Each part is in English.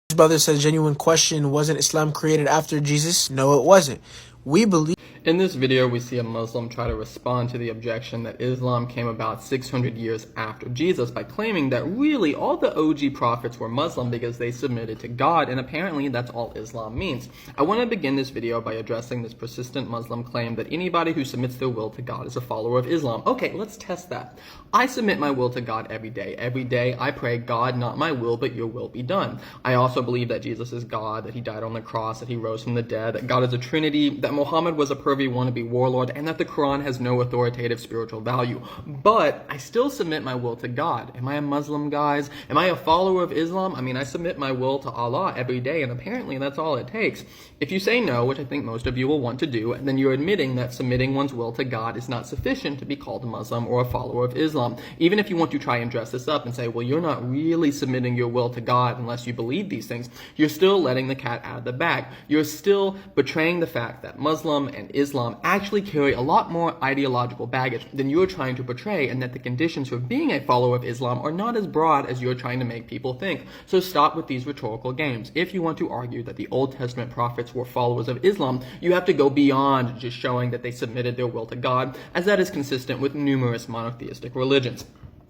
This brother says, genuine question, wasn't Islam created after Jesus? No, it wasn't. We believe. In this video, we see a Muslim try to respond to the objection that Islam came about 600 years after Jesus by claiming that really all the OG prophets were Muslim because they submitted to God, and apparently that's all Islam means. I want to begin this video by addressing this persistent Muslim claim that anybody who submits their will to God is a follower of Islam. Okay, let's test that. I submit my will to God every day. Every day I pray, God, not my will, but your will be done. I also believe that Jesus is God, that he died on the cross, that he rose from the dead, that God is a Trinity, that Muhammad was a pervy wannabe warlord, and that the Quran has no authoritative spiritual value. But I still submit my will to God. Am I a Muslim, guys? Am I a follower of Islam? I mean, I submit my will to Allah every day, and apparently that's all it takes. If you say no, which I think most of you will want to do, then you're admitting that submitting one's will to God is not sufficient to be called a Muslim or a follower of Islam. Even if you want to try and dress this up and say, well, you're not really submitting your will to God unless you believe these things, you're still letting the cat out of the bag. You're still betraying the fact that Muslim and Islam actually carry a lot more ideological baggage than you're trying to portray, and that the conditions for being a follower of Islam are not as broad as you're trying to make people think. So stop with these rhetorical games. If you want to argue that the Old Testament prophets were followers of Islam, you have to go beyond just showing that they submitted their will to God, as that is consistent with numerous monotheistic religions.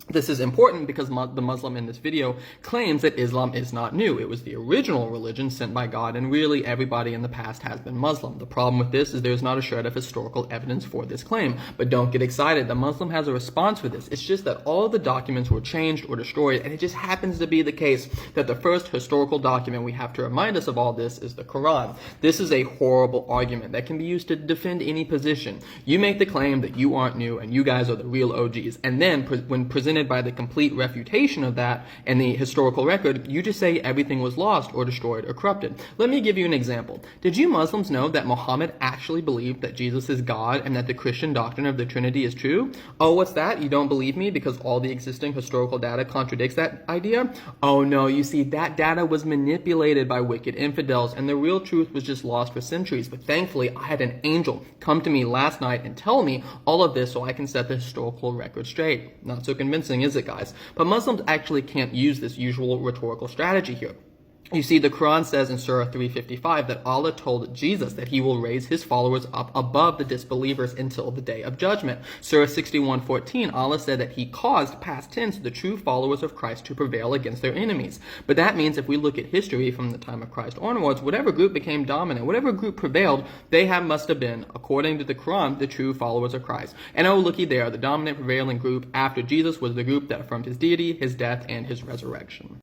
This is important because the Muslim in this video claims that Islam is not new. It was the original religion sent by God, and really everybody in the past has been Muslim. The problem with this is there's not a shred of historical evidence for this claim. But don't get excited. The Muslim has a response for this. It's just that all of the documents were changed or destroyed, and it just happens to be the case that the first historical document we have to remind us of all this is the Quran. This is a horrible argument that can be used to defend any position. You make the claim that you aren't new and you guys are the real OGs, and then when presented by the complete refutation of that and the historical record, you just say everything was lost or destroyed or corrupted. Let me give you an example. Did you Muslims know that Muhammad actually believed that Jesus is God and that the Christian doctrine of the Trinity is true? Oh, what's that? You don't believe me because all the existing historical data contradicts that idea? Oh no, you see, that data was manipulated by wicked infidels, and the real truth was just lost for centuries. But thankfully, I had an angel come to me last night and tell me all of this so I can set the historical record straight. Not so convincing, is it, guys? But Muslims actually can't use this usual rhetorical strategy here. You see, the Quran says in Surah 355 that Allah told Jesus that he will raise his followers up above the disbelievers until the day of judgment. Surah 61:14, Allah said that he caused, past tense, the true followers of Christ to prevail against their enemies. But that means if we look at history from the time of Christ onwards, whatever group became dominant, whatever group prevailed, they must have been, according to the Quran, the true followers of Christ. And oh, looky there, the dominant prevailing group after Jesus was the group that affirmed his deity, his death, and his resurrection.